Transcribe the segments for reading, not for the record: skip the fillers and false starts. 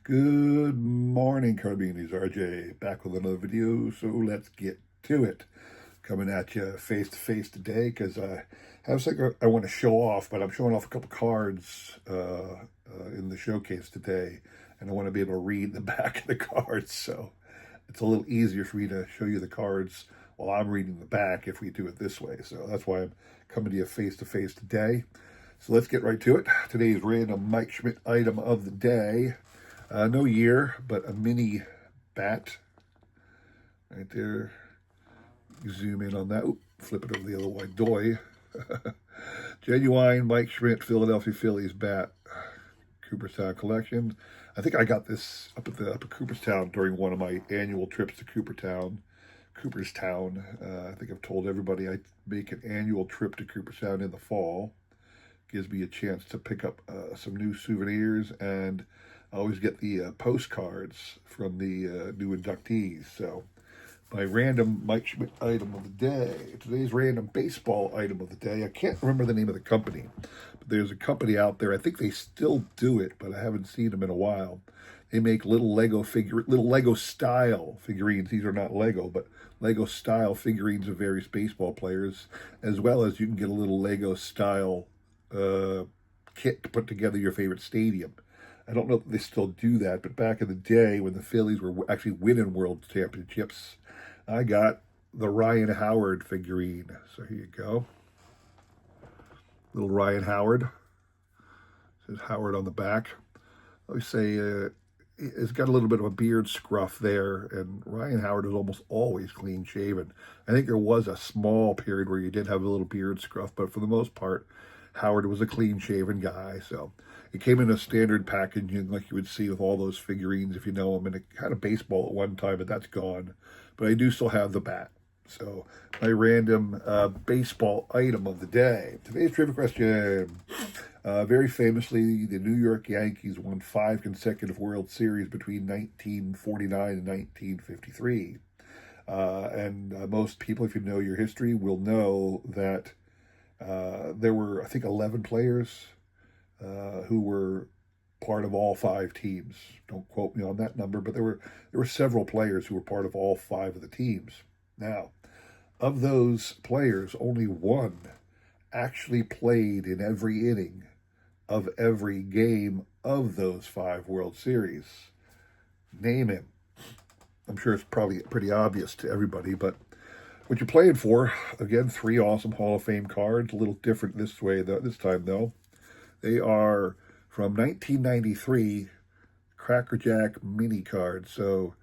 Good morning, Carbinis. RJ back with another video, so let's get to it. Coming at you face to face today because I have something I want to show off, but I'm showing off a couple cards in the showcase today, and I want to be able to read the back of the cards, so it's a little easier for me to show you the cards while I'm reading the back if we do it this way. So that's why I'm coming to you face to face today. So let's get right to it. Today's random Mike Schmidt item of the day. No year, but a mini bat right there. You zoom in on that. Oop, flip it over the other way. Doy. Genuine Mike Schmidt Philadelphia Phillies bat. Cooperstown Collection. I think I got this up at Cooperstown during one of my annual trips to Cooperstown. I think I've told everybody I make an annual trip to Cooperstown in the fall. Gives me a chance to pick up some new souvenirs, and I always get the postcards from the new inductees. So my random Mike Schmidt item of the day. Today's random baseball item of the day. I can't remember the name of the company, but there's a company out there. I think they still do it, but I haven't seen them in a while. They make little Lego style figurines. These are not Lego, but Lego style figurines of various baseball players, as well as you can get a little Lego style kit to put together your favorite stadium. I don't know if they still do that, but back in the day when the Phillies were actually winning world championships, I got the Ryan Howard figurine. So here you go. Little Ryan Howard. It says Howard on the back. I always say it's got a little bit of a beard scruff there, and Ryan Howard is almost always clean shaven. I think there was a small period where you did have a little beard scruff, but for the most part, Howard was a clean-shaven guy, so it came in a standard packaging like you would see with all those figurines, if you know them, and it had a baseball at one time, but that's gone. But I do still have the bat. So my random baseball item of the day. Today's trivia question. Very famously, the New York Yankees won 5 consecutive World Series between 1949 and 1953. And most people, if you know your history, will know that there were, I think, 11 players who were part of all 5 teams. Don't quote me on that number, but there were several players who were part of all 5 of the teams. Now, of those players, only one actually played in every inning of every game of those 5 World Series. Name him. I'm sure it's probably pretty obvious to everybody, but what you're playing for, again, 3 awesome Hall of Fame cards, a little different this time though. They are from 1993 Cracker Jack mini cards. So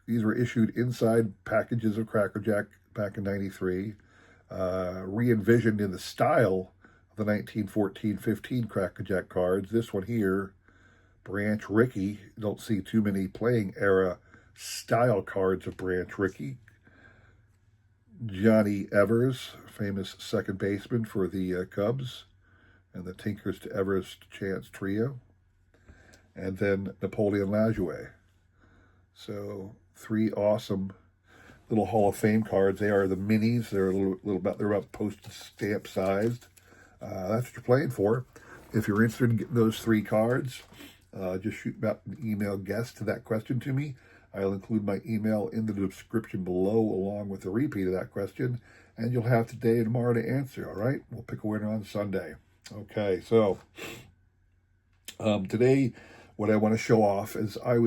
these were issued inside packages of Cracker Jack back in 93, re-envisioned in the style of the 1914-15 Cracker Jack cards. This one here, Branch Rickey. You don't see too many playing era style cards of Branch Rickey. Johnny Evers, famous second baseman for the Cubs, and the Tinkers to Evers Chance trio. And then Napoleon Lajoie. So 3 awesome little Hall of Fame cards. They are the minis. They're they're about postage stamp sized. That's what you're playing for. If you're interested in getting those 3 cards, just shoot out an email guess to that question to me. I'll include my email in the description below along with a repeat of that question, and you'll have today and tomorrow to answer, all right? We'll pick a winner on Sunday. Okay, so today what I want to show off is I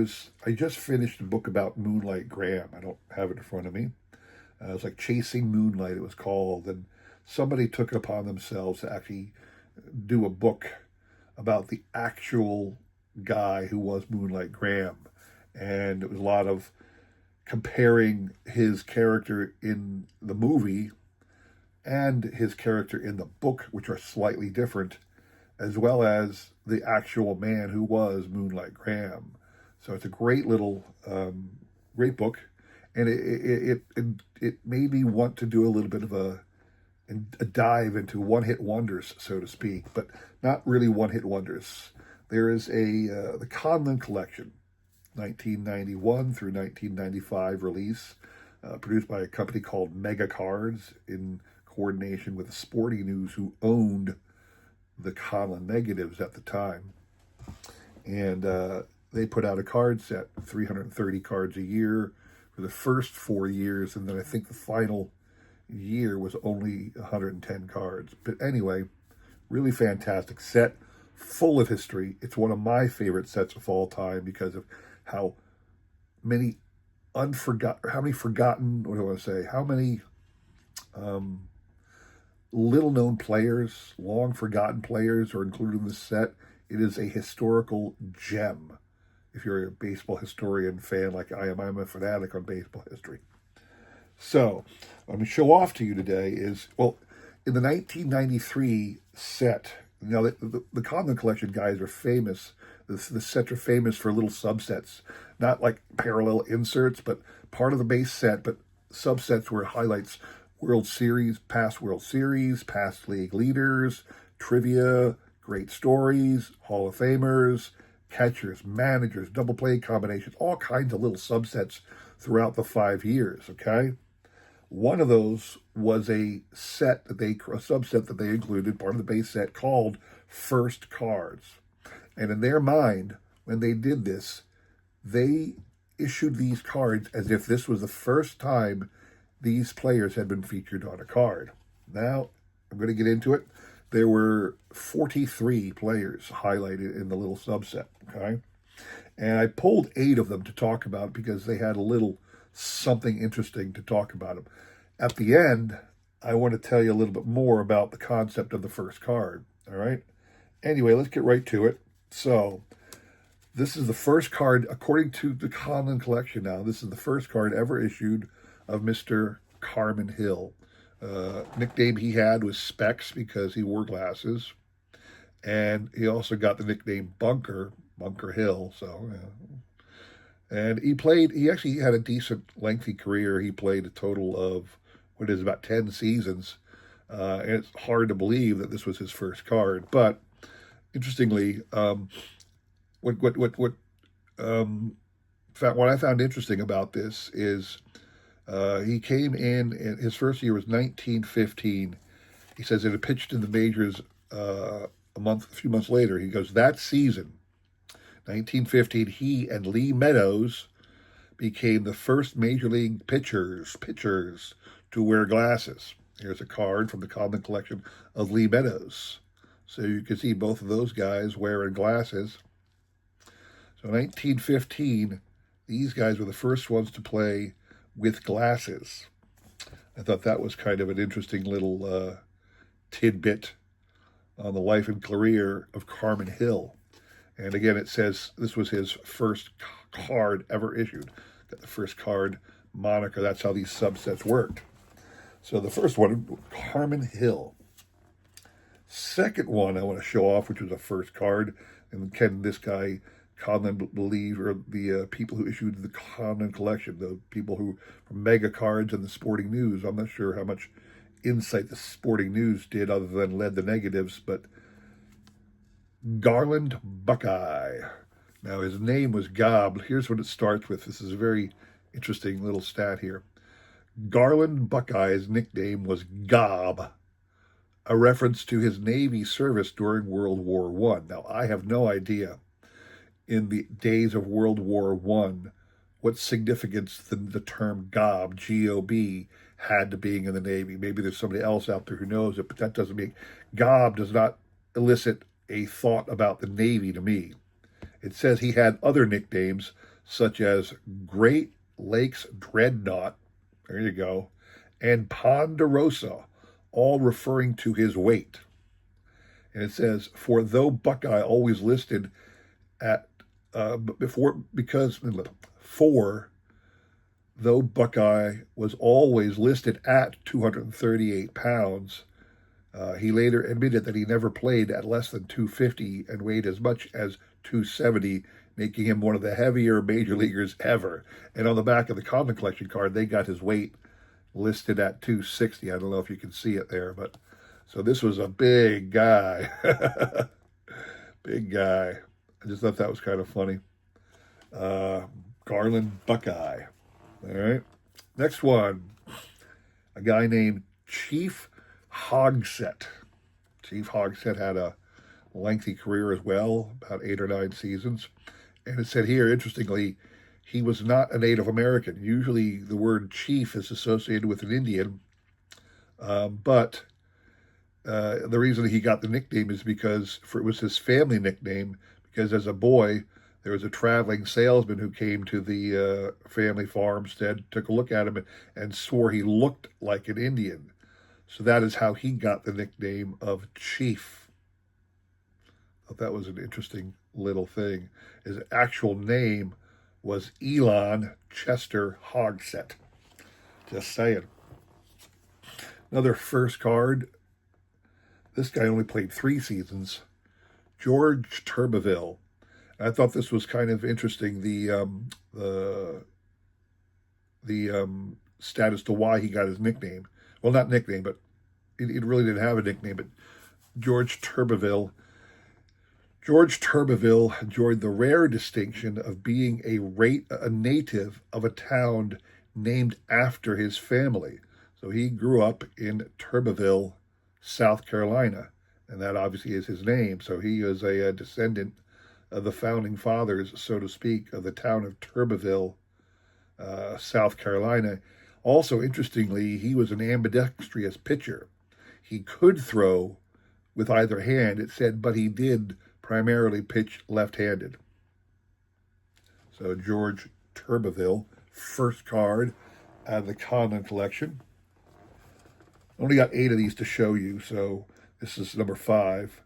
just finished a book about Moonlight Graham. I don't have it in front of me. It was like Chasing Moonlight, it was called, and somebody took it upon themselves to actually do a book about the actual guy who was Moonlight Graham. And it was a lot of comparing his character in the movie and his character in the book, which are slightly different, as well as the actual man who was Moonlight Graham. So it's a great little, great book, and it made me want to do a little bit of a dive into one-hit wonders, so to speak, but not really one-hit wonders. There is the Conlon Collection, 1991 through 1995 release, produced by a company called Megacards in coordination with Sporting News, who owned the Conlon Negatives at the time. And they put out a card set, 330 cards a year for the first 4 years, and then I think the final year was only 110 cards. But anyway, really fantastic set, full of history. It's one of my favorite sets of all time because of how many forgotten, what do I want to say, how many little known players, long forgotten players are included in this set. It is a historical gem. If you're a baseball historian fan like I am, I'm a fanatic on baseball history. So, let me show off to you today is, well, in the 1993 set, the Conlon Collection guys are famous. The sets are famous for little subsets, not like parallel inserts, but part of the base set, but subsets where it highlights World Series, past league leaders, trivia, great stories, Hall of Famers, catchers, managers, double play combinations, all kinds of little subsets throughout the 5 years, okay? One of those was a subset that they included, part of the base set, called First Cards. And in their mind, when they did this, they issued these cards as if this was the first time these players had been featured on a card. Now, I'm going to get into it. There were 43 players highlighted in the little subset, okay? And I pulled 8 of them to talk about because they had a little something interesting to talk about them. At the end, I want to tell you a little bit more about the concept of the first card, all right? Anyway, let's get right to it. So, this is the first card, according to the Conlon Collection now, this is the first card ever issued of Mr. Carmen Hill. Nickname he had was Specs because he wore glasses. And he also got the nickname Bunker Hill. So, yeah. And he actually had a decent, lengthy career. He played a total of, about 10 seasons. And it's hard to believe that this was his first card. But, interestingly, what I found interesting about this is he came in, and his first year was 1915. He says it had pitched in the majors a few months later. He goes, that season, 1915, he and Lee Meadows became the first major league pitchers to wear glasses. Here's a card from the Conlon Collection of Lee Meadows. So you can see both of those guys wearing glasses. So 1915, these guys were the first ones to play with glasses. I thought that was kind of an interesting little tidbit on the life and career of Carmen Hill. And again, it says this was his first card ever issued. Got the first card moniker. That's how these subsets worked. So the first one, Carmen Hill. Second one I want to show off, which was a first card, and can this guy Conlon believe, or the people who issued the Conlon Collection, the people who from Megacards and the Sporting News. I'm not sure how much insight the Sporting News did other than lead the negatives, but Garland Buckeye. Now his name was Gob. Here's what it starts with. This is a very interesting little stat here. Garland Buckeye's nickname was Gob, a reference to his Navy service during World War I. Now, I have no idea in the days of World War I what significance the term Gob, G-O-B, had to being in the Navy. Maybe there's somebody else out there who knows it, but that doesn't mean... Gob does not elicit a thought about the Navy to me. It says he had other nicknames, such as Great Lakes Dreadnought, there you go, and Ponderosa, all referring to his weight. And it says, for though Buckeye always listed at, though Buckeye was always listed at 238 pounds, he later admitted that he never played at less than 250 and weighed as much as 270, making him one of the heavier major leaguers ever. And on the back of the Conlon Collection card, they got his weight listed at 260. I don't know if you can see it there, but so this was a big guy. Big guy. I just thought that was kind of funny. Garland Buckeye. All right. Next one. A guy named Chief Hogsett. Chief Hogsett had a lengthy career as well, about 8 or 9 seasons. And it said here, interestingly, he was not a Native American. Usually the word chief is associated with an Indian, but the reason he got the nickname is because it was his family nickname, because as a boy, there was a traveling salesman who came to the family farmstead, took a look at him, and swore he looked like an Indian. So that is how he got the nickname of Chief. I thought that was an interesting little thing. His actual name was Elon Chester Hogsett. Just saying. Another first card. This guy only played 3 seasons. George Turbeville. I thought this was kind of interesting. The status to why he got his nickname. Well, not nickname, but it really didn't have a nickname. But George Turbeville. George Turbeville enjoyed the rare distinction of being a native of a town named after his family. So he grew up in Turbeville, South Carolina, and that obviously is his name. So he is a descendant of the founding fathers, so to speak, of the town of Turbeville, South Carolina. Also, interestingly, he was an ambidextrous pitcher. He could throw with either hand, it said, but he did primarily pitch left-handed. So George Turbeville, first card out of the Conlon Collection. Only got 8 of these to show you, so this is number 5.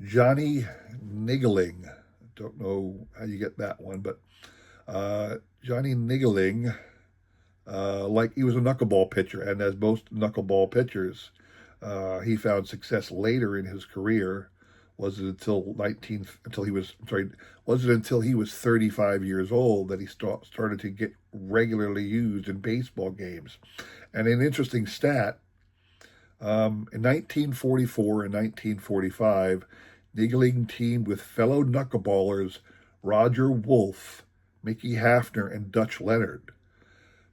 Johnny Niggling. Don't know how you get that one, but Johnny Niggling, like he was a knuckleball pitcher, and as most knuckleball pitchers, he found success later in his career. Wasn't until he was 35 years old that he started to get regularly used in baseball games. And an interesting stat, in 1944 and 1945, Niggling teamed with fellow knuckleballers Roger Wolf, Mickey Hafner, and Dutch Leonard.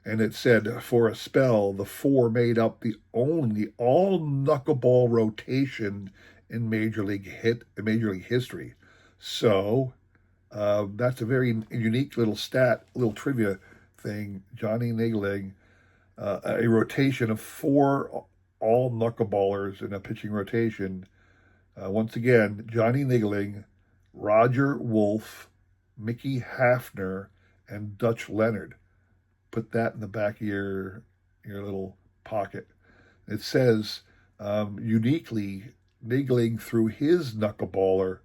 And it said, for a spell, the 4 made up the only all-knuckleball rotation in Major League history. So that's a very unique little little trivia thing. Johnny Niggling, a rotation of 4 all knuckleballers in a pitching rotation. Once again, Johnny Niggling, Roger Wolf, Mickey Hafner, and Dutch Leonard. Put that in the back of your little pocket. It says, uniquely, Niggling threw his knuckleball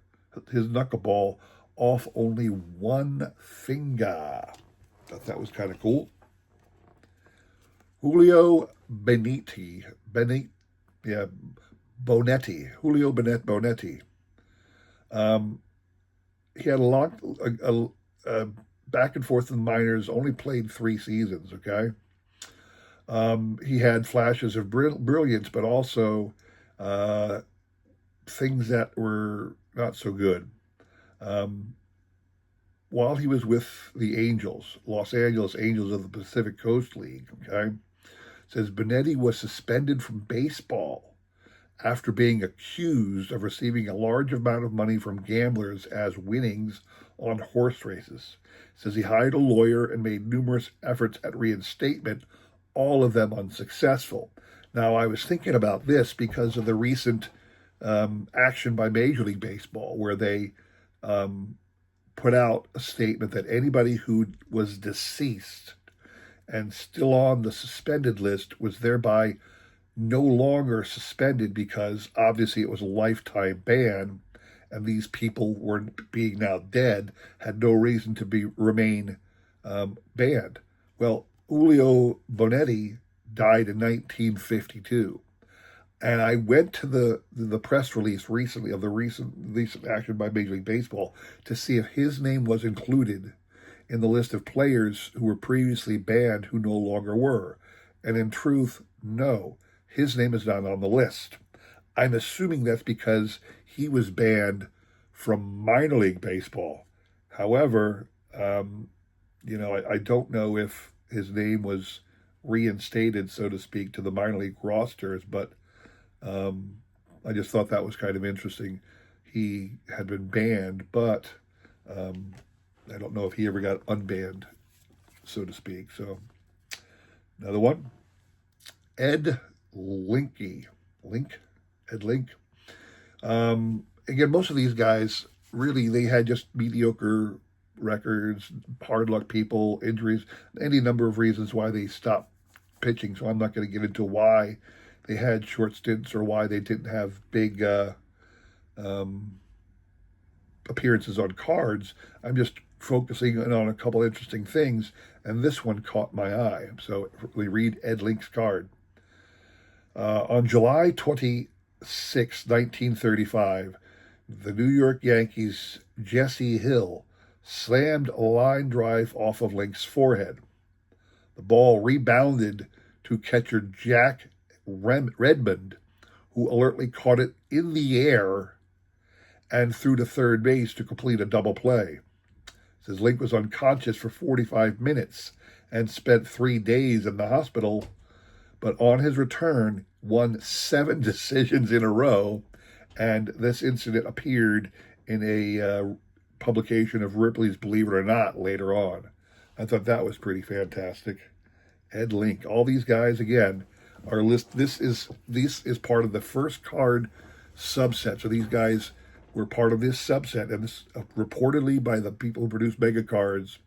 off only 1 finger. Thought that was kind of cool. Julio Bonetti. Julio Bonetti. He had a back and forth in the minors, only played 3 seasons, okay? He had flashes of brilliance, but also things that were not so good. While he was with the Angels, Los Angeles Angels of the Pacific Coast League, okay, says Bonetti was suspended from baseball after being accused of receiving a large amount of money from gamblers as winnings on horse races. Says he hired a lawyer and made numerous efforts at reinstatement, all of them unsuccessful. Now, I was thinking about this because of the recent action by Major League Baseball, where they put out a statement that anybody who was deceased and still on the suspended list was thereby no longer suspended, because obviously it was a lifetime ban, and these people were being now dead, had no reason to remain banned. Well, Julio Bonetti died in 1952. And I went to the press release recently of the recent action by Major League Baseball to see if his name was included in the list of players who were previously banned who no longer were. And in truth, no, his name is not on the list. I'm assuming that's because he was banned from minor league baseball. However, I don't know if his name was reinstated, so to speak, to the minor league rosters, but I just thought that was kind of interesting. He had been banned, but I don't know if he ever got unbanned, so to speak. So another one, Ed Linky. Link? Ed Link. Again, most of these guys, really, they had just mediocre records, hard luck people, injuries, any number of reasons why they stopped pitching. So I'm not going to get into why they had short stints or why they didn't have big um, appearances on cards. I'm just focusing on a couple interesting things, and this one caught my eye. So we read Ed Link's card. On July 26, 1935, the New York Yankees' Jesse Hill slammed a line drive off of Link's forehead. The ball rebounded to catcher Jack Redmond, who alertly caught it in the air and threw to third base to complete a double play. It says Link was unconscious for 45 minutes and spent 3 days in the hospital, but on his return, won 7 decisions in a row, and this incident appeared in a publication of Ripley's Believe It or Not later on. I thought that was pretty fantastic. Ed Link. All these guys, again, are listed. This is part of the first card subset. So these guys were part of this subset, and this reportedly by the people who produced Megacards,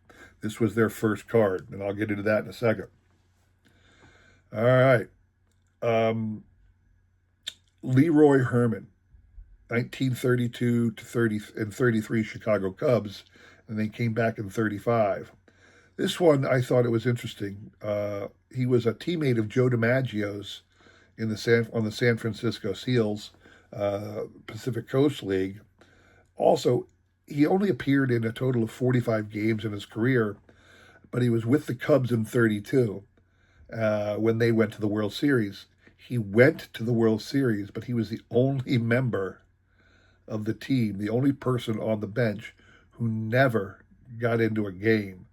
this was their first card, and I'll get into that in a second. All right. Leroy Herman, 1932 to 33 Chicago Cubs, and they came back in 35. This one, I thought it was interesting. He was a teammate of Joe DiMaggio's on the San Francisco Seals Pacific Coast League. Also, he only appeared in a total of 45 games in his career, but he was with the Cubs in 32 when they went to the World Series. He went to the World Series, but he was the only member of the team, the only person on the bench who never got into a game.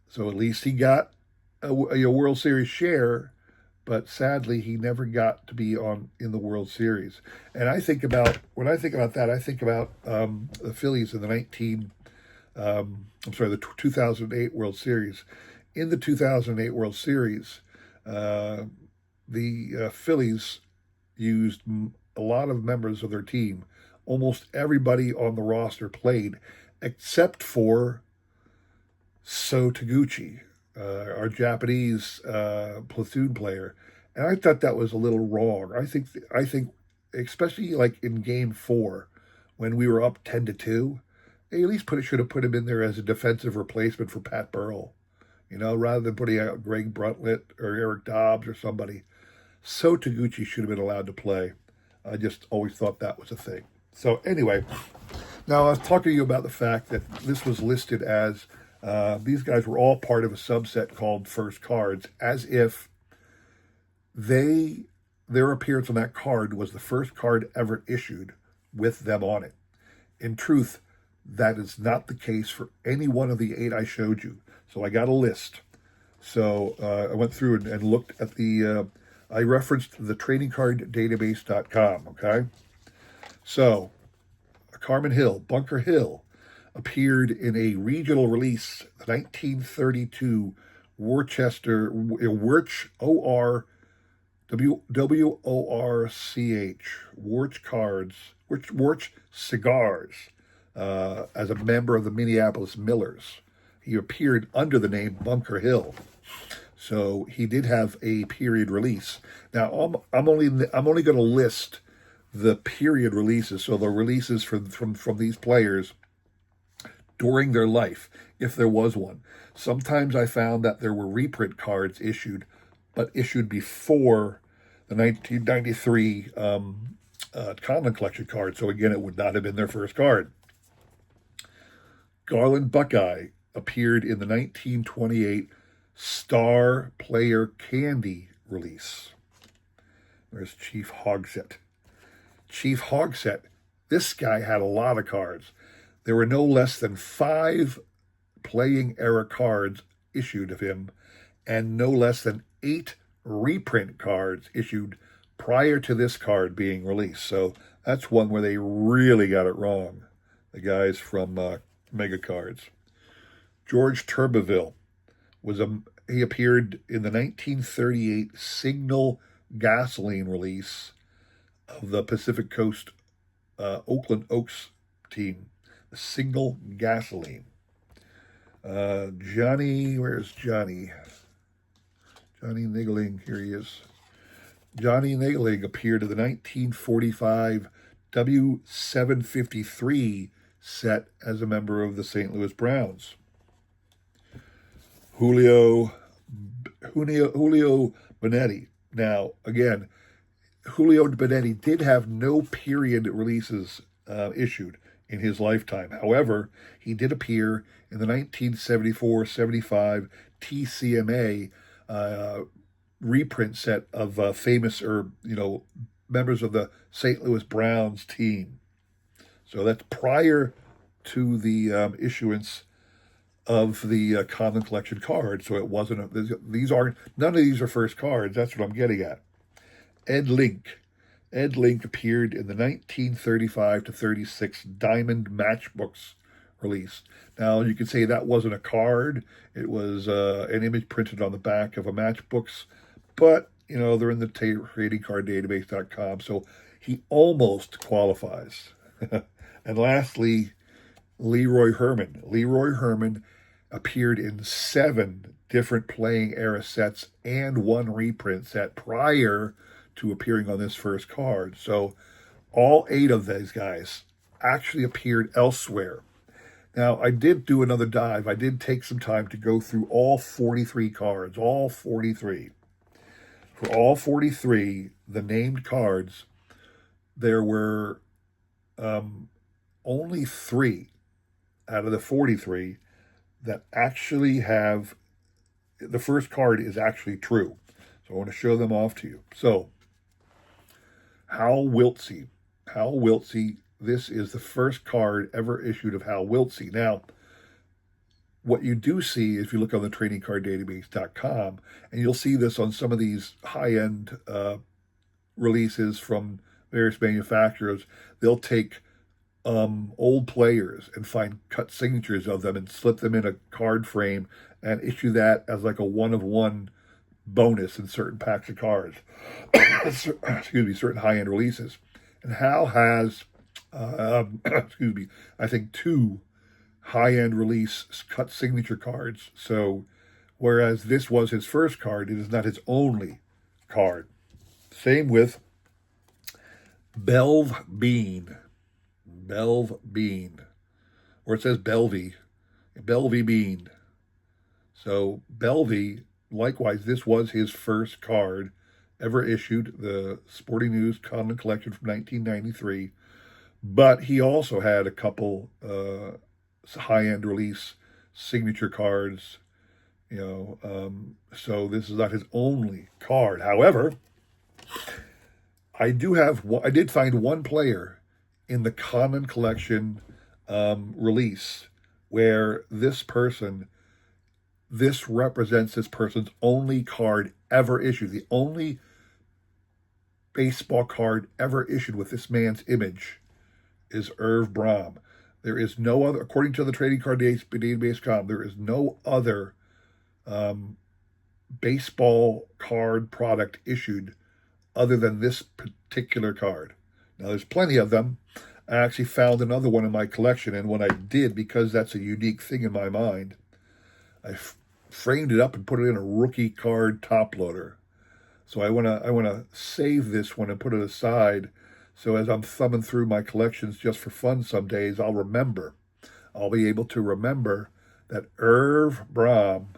So at least he got a World Series share, but sadly he never got to be in the World Series. And when I think about that, I think about the Phillies in the 2008 World Series. In the 2008 World Series, the Phillies used a lot of members of their team. Almost everybody on the roster played, except for So Taguchi, our Japanese platoon player. And I thought that was a little wrong. I think, especially like in Game 4, when we were up 10-2, they at least should have put him in there as a defensive replacement for Pat Burrell. Rather than putting out Greg Bruntlett or Eric Dobbs or somebody. So Taguchi should have been allowed to play. I just always thought that was a thing. So anyway, now I was talking to you about the fact that this was listed as these guys were all part of a subset called First Cards, as if their appearance on that card was the first card ever issued with them on it. In truth, that is not the case for any one of the 8 I showed you. So I got a list. So I went through and looked at I referenced the tradingcarddatabase.com, okay? So Carmen Hill, Bunker Hill, appeared in a regional release, the 1932 Worcester, Worch Cigars, as a member of the Minneapolis Millers. He appeared under the name Bunker Hill. So he did have a period release. Now I'm only going to list the period releases, so the releases from these players during their life, if there was one. Sometimes I found that there were reprint cards issued, but issued before the 1993 Conlon Collection card. So again, it would not have been their first card. Garland Buckeye appeared in the 1928 Star Player Candy release. There's Chief Hogsett. Chief Hogsett, this guy had a lot of cards. There were no less than 5 playing era cards issued of him, and no less than 8 reprint cards issued prior to this card being released. So that's one where they really got it wrong, the guys from Megacards. George Turbeville he appeared in the 1938 Signal gasoline release of the Pacific Coast Oakland Oaks team, the Signal gasoline. Where's Johnny? Johnny Niggling, here he is. Johnny Niggling appeared in the 1945 W753 set as a member of the St. Louis Browns. Julio Benetti. Now, again, Julio Benetti did have no period releases issued in his lifetime. However, he did appear in the 1974-75 TCMA reprint set of famous members of the St. Louis Browns team. So that's prior to the issuance of the Conlon Collection card. So it wasn't none of these are first cards. That's what I'm getting at. Ed Link appeared in the 1935-36 Diamond Matchbooks release. Now, you could say that wasn't a card. It was an image printed on the back of a matchbooks. But, they're in the tradingcarddatabase.com, so he almost qualifies. And lastly, Leroy Herman. Leroy Herman appeared in 7 different playing era sets and 1 reprint set prior to appearing on this first card. So all 8 of these guys actually appeared elsewhere. Now, I did do another dive. I did take some time to go through all 43 cards, all 43. For all 43, the named cards, there were only 3 out of the 43 that actually have, the first card is actually true. So I want to show them off to you. So, Hal Wiltsey. Hal Wiltsey, this is the first card ever issued of Hal Wiltsey. Now, what you do see, if you look on the tradingcarddatabase.com, and you'll see this on some of these high-end releases from various manufacturers, they'll take old players and find cut signatures of them and slip them in a card frame and issue that as like a one-of-one bonus in certain packs of cards. Certain high-end releases. And Hal has, I think 2 high-end release cut signature cards. So, whereas this was his first card, it is not his only card. Same with Belv Bean. Or it says Belvy Bean. So, Belvy, likewise, this was his first card ever issued, the Sporting News Conlon Collection from 1993. But he also had a couple high-end release signature cards, so this is not his only card. However, I did find one player in the Conlon Collection release where this represents this person's only card ever issued, the only baseball card ever issued with this man's image is Irv Brahm. There is no other, according to the Trading Card Database.com, there is no other baseball card product issued other than this particular card. Now, there's plenty of them. I actually found another one in my collection, and when I did, because that's a unique thing in my mind, I framed it up and put it in a rookie card top loader. So I wanna save this one and put it aside. So as I'm thumbing through my collections just for fun some days, I'll be able to remember that Irv Brahm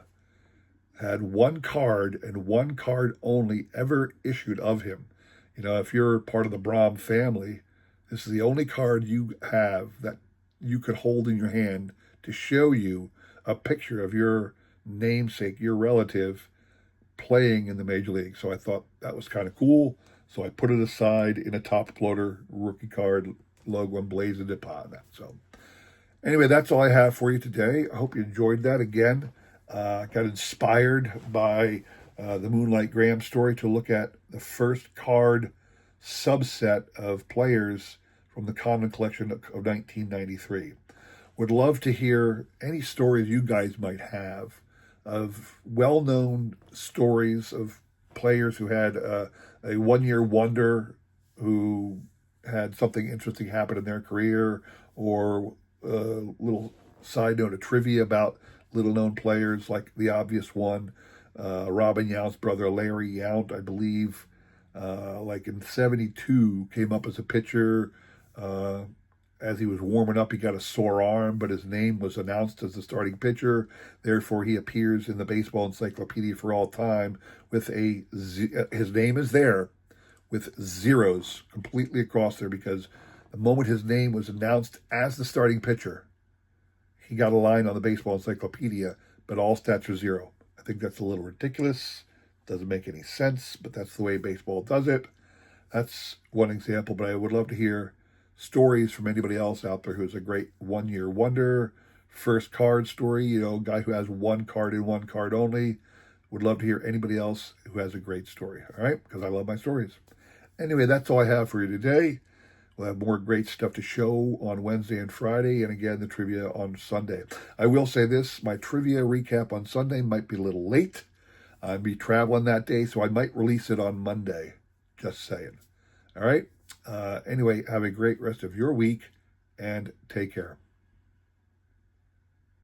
had 1 card and 1 card only ever issued of him. If you're part of the Brahm family, this is the only card you have that you could hold in your hand to show you a picture of your namesake, your relative, playing in the major league. So I thought that was kind of cool. So I put it aside in a top loader rookie card logo and blazoned it upon that. So anyway, that's all I have for you today. I hope you enjoyed that. Again, got inspired by the Moonlight Graham story to look at the first card subset of players from the Conlon Collection of 1993. would love to hear any stories you guys might have of well-known stories of players who had a one-year wonder, who had something interesting happen in their career, or a little side note of trivia about little-known players, like the obvious one, Robin Yount's brother, Larry Yount, I believe, like in '72, came up as a pitcher. As he was warming up, he got a sore arm, but his name was announced as the starting pitcher. Therefore, he appears in the baseball encyclopedia for all time with his name is there with zeros completely across there, because the moment his name was announced as the starting pitcher, he got a line on the baseball encyclopedia, but all stats are zero. I think that's a little ridiculous. Doesn't make any sense, but that's the way baseball does it. That's one example, but I would love to hear stories from anybody else out there who's a great one-year wonder, first card story, guy who has one card and one card only. Would love to hear anybody else who has a great story, all right? Because I love my stories. Anyway, that's all I have for you today. We'll have more great stuff to show on Wednesday and Friday, and again, the trivia on Sunday. I will say this, my trivia recap on Sunday might be a little late. I'll be traveling that day, so I might release it on Monday. Just saying. All right? Anyway, have a great rest of your week, and take care.